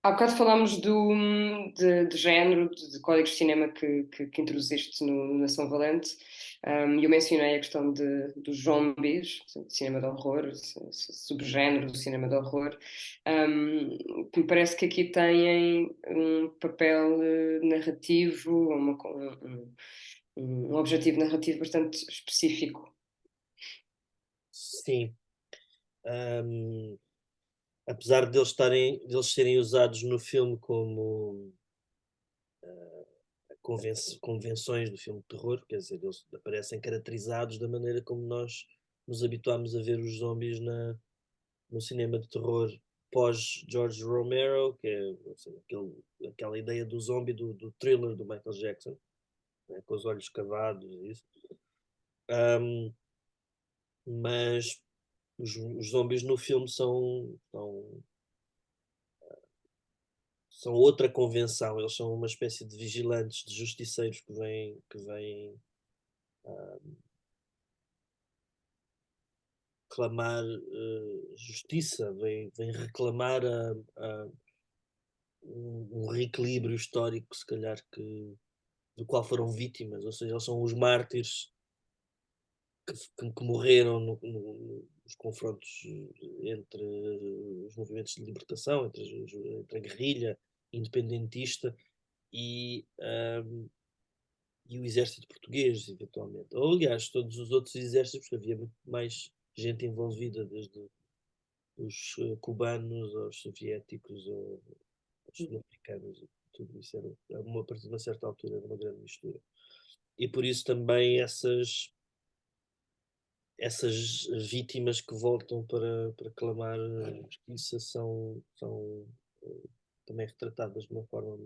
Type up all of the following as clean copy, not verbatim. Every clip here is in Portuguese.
Há bocado falámos de género, de códigos de cinema que introduziste no Nação Valente, e eu mencionei a questão dos zombies, portanto, cinema de horror, subgénero do cinema de horror, que me parece que aqui têm um papel narrativo, um objetivo narrativo bastante específico. Sim. Ahm, Apesar de eles serem usados no filme como convenções do filme de terror, quer dizer, eles aparecem caracterizados da maneira como nós nos habituámos a ver os zombies no cinema de terror pós George Romero, que é, ou seja, aquela ideia do zombie do thriller do Michael Jackson, né, com os olhos cavados e isso. Ahm, mas os zombies no filme são outra convenção, eles são uma espécie de vigilantes, de justiceiros que vêm clamar justiça, vêm reclamar um reequilíbrio histórico, se calhar, do qual foram vítimas, ou seja, eles são os mártires que morreram nos confrontos entre os movimentos de libertação, entre a guerrilha independentista e, e o exército português, eventualmente. Ou, aliás, todos os outros exércitos, porque havia muito mais gente envolvida, desde os cubanos aos soviéticos aos sul-africanos, tudo isso a partir de uma certa altura, era uma grande mistura. E por isso também essas vítimas que voltam para clamar justiça são também retratadas de uma forma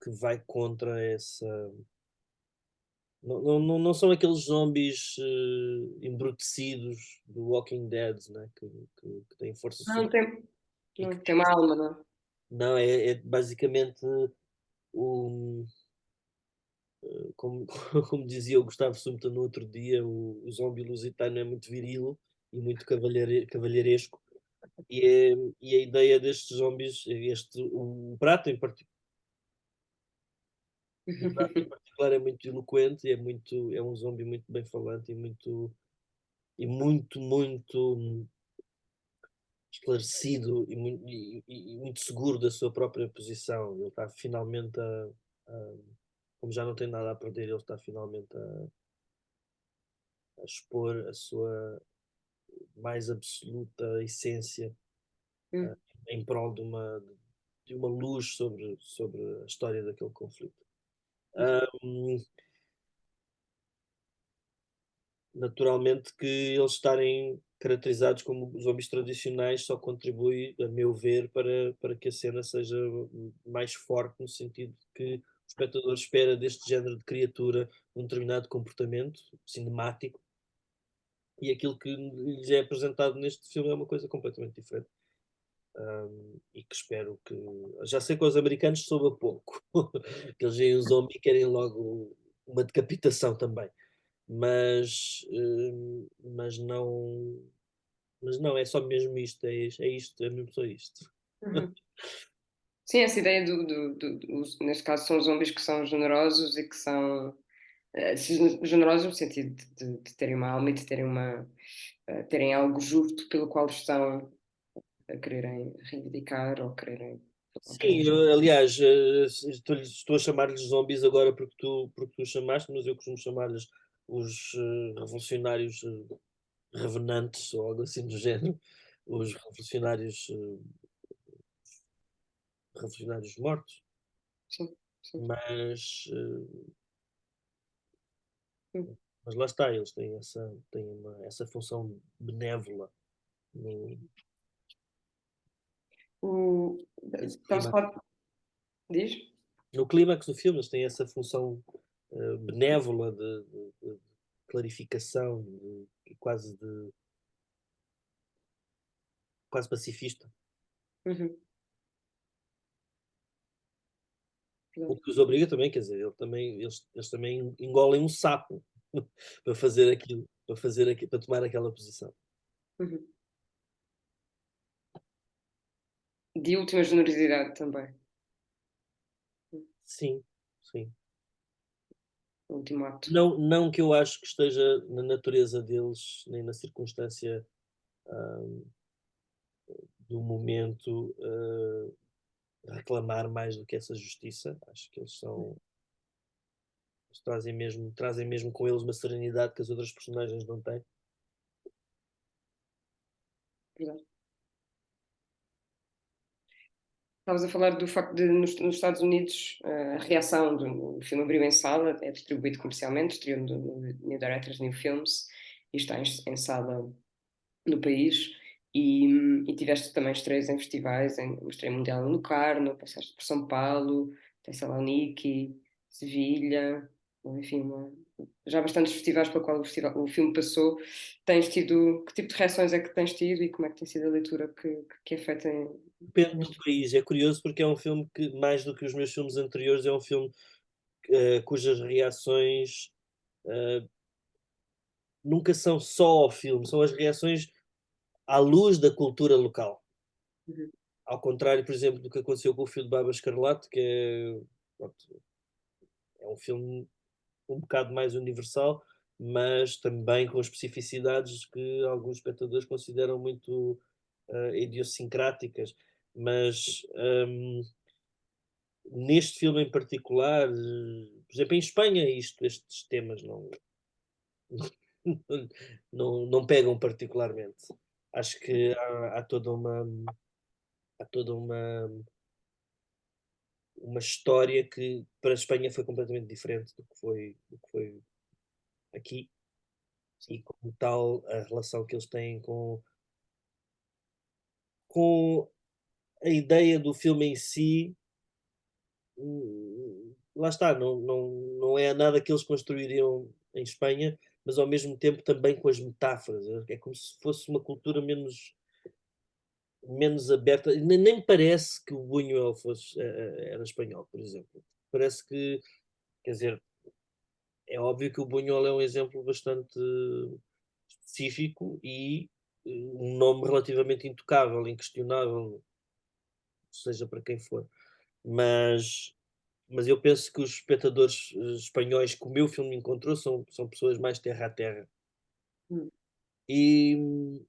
que vai contra essa. Não são aqueles zombies embrutecidos do Walking Dead, né? Que têm força Não sobre tem, e que não, tem uma alma, não é? não é basicamente o como, como dizia o Gustavo Sumta no outro dia, o zombie lusitano é muito viril e muito cavalheiresco. E a ideia destes zombies, o prato em particular é muito eloquente, é um zombie muito bem falante e muito esclarecido e muito seguro da sua própria posição. Ele está finalmente como já não tem nada a perder, ele está finalmente a expor a sua mais absoluta essência Hum, em prol de uma luz sobre a história daquele conflito. Um, Naturalmente que eles estarem caracterizados como zombies tradicionais só contribui, a meu ver, para que a cena seja mais forte, no sentido de que o espectador espera deste género de criatura um determinado comportamento cinemático e aquilo que lhes é apresentado neste filme é uma coisa completamente diferente. E que espero que. Já sei que os americanos soube a pouco, que eles veem um zombie e querem logo uma decapitação também. Mas não, é só mesmo isto, é isto, é mesmo só isto. uhum. Sim, essa ideia neste caso são zombies que são generosos e que são generosos no sentido de terem uma alma e de terem algo justo pelo qual estão a quererem reivindicar ou quererem Sim, aliás, estou a chamar-lhes zombies agora porque tu chamaste, mas eu costumo chamar-lhes os revolucionários revenantes ou algo assim do género, os revolucionários mortos, sim, sim. mas, Hum. mas lá está, eles têm essa função benévola no, O, nesse estamos a clima. falar, diz? No clímax do filme, eles têm essa função benévola de clarificação, quase pacifista. Uhum, O verdade. que os obriga também, quer dizer, eles também engolem um sapo para fazer aquilo, para tomar aquela posição. Uhum. De última generosidade também, Sim, sim. o último ato. Não, não que eu acho que esteja na natureza deles, nem na circunstância hum, do momento, reclamar mais do que essa justiça. Acho que eles trazem mesmo com eles uma serenidade que as outras personagens não têm. Verdade. Estavas a falar do facto de nos Estados Unidos a reação do filme abriu em sala, é distribuído comercialmente, estreou no New Directors New Films e está em sala no país. E tiveste também estreias em festivais, uma estreia mundial no Locarno, passaste por São Paulo, Tessaloniki, Sevilha, bom, enfim, já bastantes festivais pelo qual o filme passou. Tens tido, que tipo de reações é que tens tido e como é que tem sido a leitura que é feita Depende do neste país. É curioso porque é um filme que, mais do que os meus filmes anteriores, é um filme cujas reações nunca são só ao filme, são as reações à luz da cultura local. filme? Ao contrário, por exemplo, do que aconteceu com o filme de Baba Escarlate, que é, pronto, é um filme um bocado mais universal, mas também com especificidades que alguns espectadores consideram muito idiosincráticas. Mas neste filme em particular, por exemplo, em Espanha, estes temas não pegam particularmente. Acho que há toda uma história que para a Espanha foi completamente diferente do que foi aqui e como tal a relação que eles têm com a ideia do filme em si, lá está, não é nada que eles construiriam em Espanha, mas ao mesmo tempo também com as metáforas. É como se fosse uma cultura menos aberta. Nem me parece que o Buñuel era espanhol, por exemplo. Parece que, quer dizer, é óbvio que o Buñuel é um exemplo bastante específico e um nome relativamente intocável, inquestionável, seja para quem for. Mas, mas eu penso que os espectadores espanhóis que o meu filme encontrou são pessoas mais terra a terra. Hum. E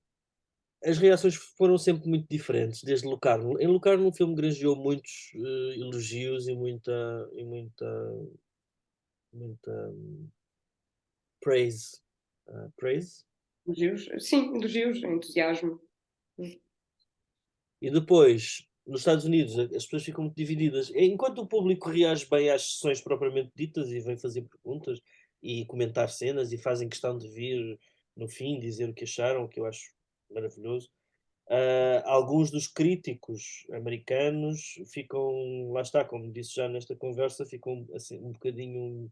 as reações foram sempre muito diferentes, desde Locarno. Em Locarno, o filme granjeou muitos elogios muita praise. Praise? Elogios? Sim, elogios, entusiasmo. E depois, nos Estados Unidos, as pessoas ficam muito divididas. Enquanto o público reage bem às sessões propriamente ditas e vem fazer perguntas e comentar cenas e fazem questão de vir no fim dizer o que acharam, o que eu acho maravilhoso. Alguns dos críticos americanos ficam, lá está, como disse já nesta conversa, ficam assim, um bocadinho.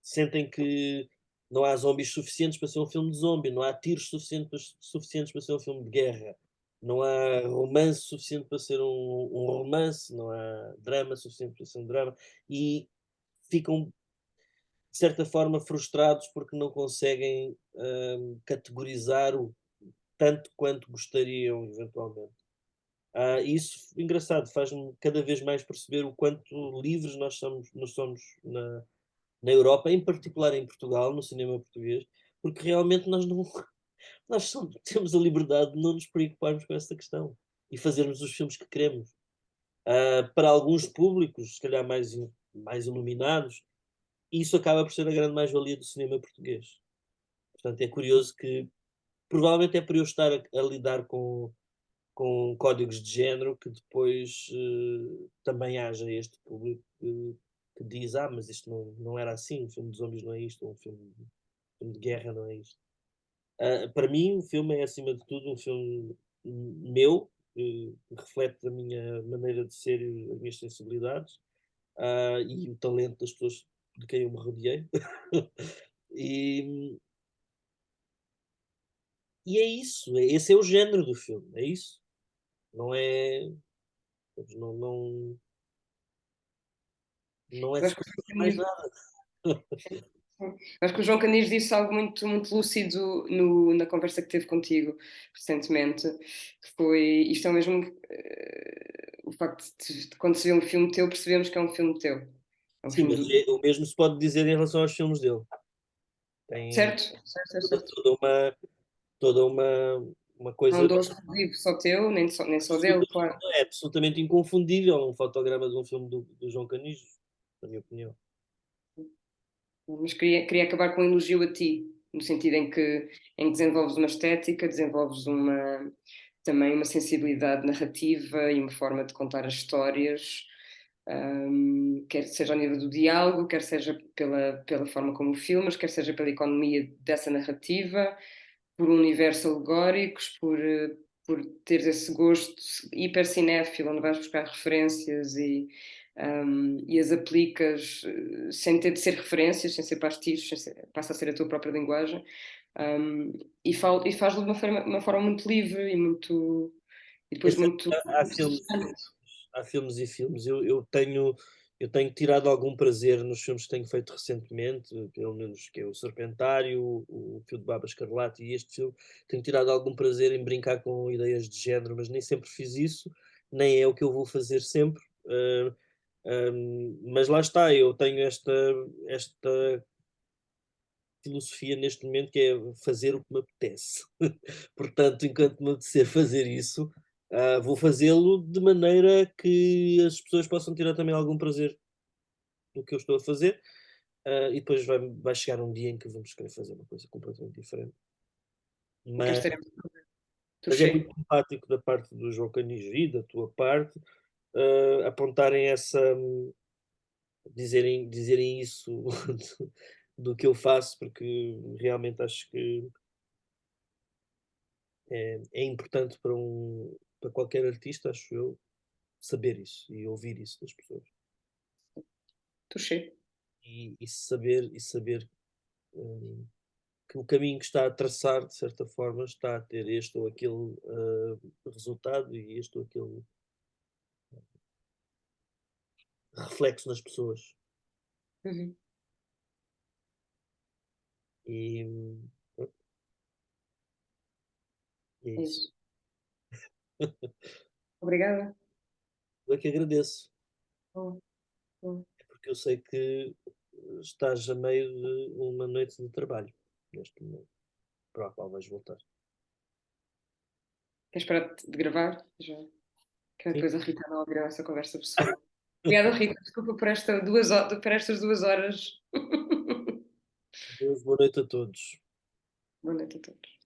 Sentem que não há zombies suficientes para ser um filme de zombie, não há tiros suficientes para ser um filme de guerra, não há romance suficiente para ser um romance, não há drama suficiente para ser um drama, e ficam, de certa forma, frustrados porque não conseguem categorizar o tanto quanto gostariam, eventualmente. Isso, engraçado, faz-me cada vez mais perceber o quanto livres nós somos na Europa, em particular em Portugal, no cinema português, porque realmente nós não temos a liberdade de não nos preocuparmos com essa questão e fazermos os filmes que queremos. Para alguns públicos, se calhar mais iluminados, isso acaba por ser a grande mais-valia do cinema português. Portanto, é curioso que provavelmente é por eu estar a lidar com códigos de género que depois também haja este público que diz, mas isto não era assim, um filme de zombies não é isto, filme de guerra não é isto. Para mim, o filme é, acima de tudo, um filme meu, que reflete a minha maneira de ser e as minhas sensibilidades, e o talento das pessoas de quem eu me rodeei. e, e é isso, esse é o género do filme, é isso. Não é. Não, não é Eu acho suposto que mais nada. Acho que o João Canis disse algo muito, muito lúcido na conversa que teve contigo recentemente, que foi, isto é o mesmo, o facto de quando se vê um filme teu, percebemos que é um filme teu. É um Sim, filme mas do... o mesmo se pode dizer em relação aos filmes dele. Tem Certo, certo, certo, toda certo. toda uma Não é um coisa dom exclusivo só teu, nem só dele, absolutamente, claro. é absolutamente inconfundível um fotograma de um filme do João Canis, na minha opinião. Mas queria acabar com um elogio a ti, no sentido em que desenvolves uma estética, desenvolves também uma sensibilidade narrativa e uma forma de contar as histórias, quer seja ao nível do diálogo, quer seja pela forma como filmas, quer seja pela economia dessa narrativa, por um universo alegóricos, por teres esse gosto hiper cinéfilo, onde vais buscar referências e as aplicas sem ter de ser referências, sem ser pastichos, passa a ser a tua própria linguagem, e faz-lo de uma forma muito livre e muito e depois Esse muito há filmes e interessante. há filmes e filmes. Eu tenho tirado algum prazer nos filmes que tenho feito recentemente, pelo menos que é o Serpentário, o Fio de Barba Escarlate e este filme. Tenho tirado algum prazer em brincar com ideias de género, mas nem sempre fiz isso, nem é o que eu vou fazer sempre. Mas lá está, eu tenho esta filosofia neste momento que é fazer o que me apetece. Portanto, enquanto me apetecer fazer isso, vou fazê-lo de maneira que as pessoas possam tirar também algum prazer do que eu estou a fazer, e depois vai chegar um dia em que vamos querer fazer uma coisa completamente diferente. E cá Mas, estaremos, mas é touché. muito simpático da parte do João Canis e da tua parte, apontarem dizerem isso do que eu faço, porque realmente acho que é importante para qualquer artista, acho eu, saber isso e ouvir isso das pessoas. Touché. E saber que o caminho que está a traçar, de certa forma, está a ter este ou aquele resultado e este ou aquele reflexo nas pessoas. Uhum. E, pronto, e é É isso. isso. Obrigada. Eu é que agradeço, Bom, bom. porque eu sei que estás a meio de uma noite de trabalho, neste momento, para a qual vais voltar. Queres parar de gravar? Já. Que Sim. depois a Rita não ouvir a nossa conversa pessoal. Obrigada, Rita. Desculpa por estas 2 horas. Adeus, boa noite a todos. Boa noite a todos.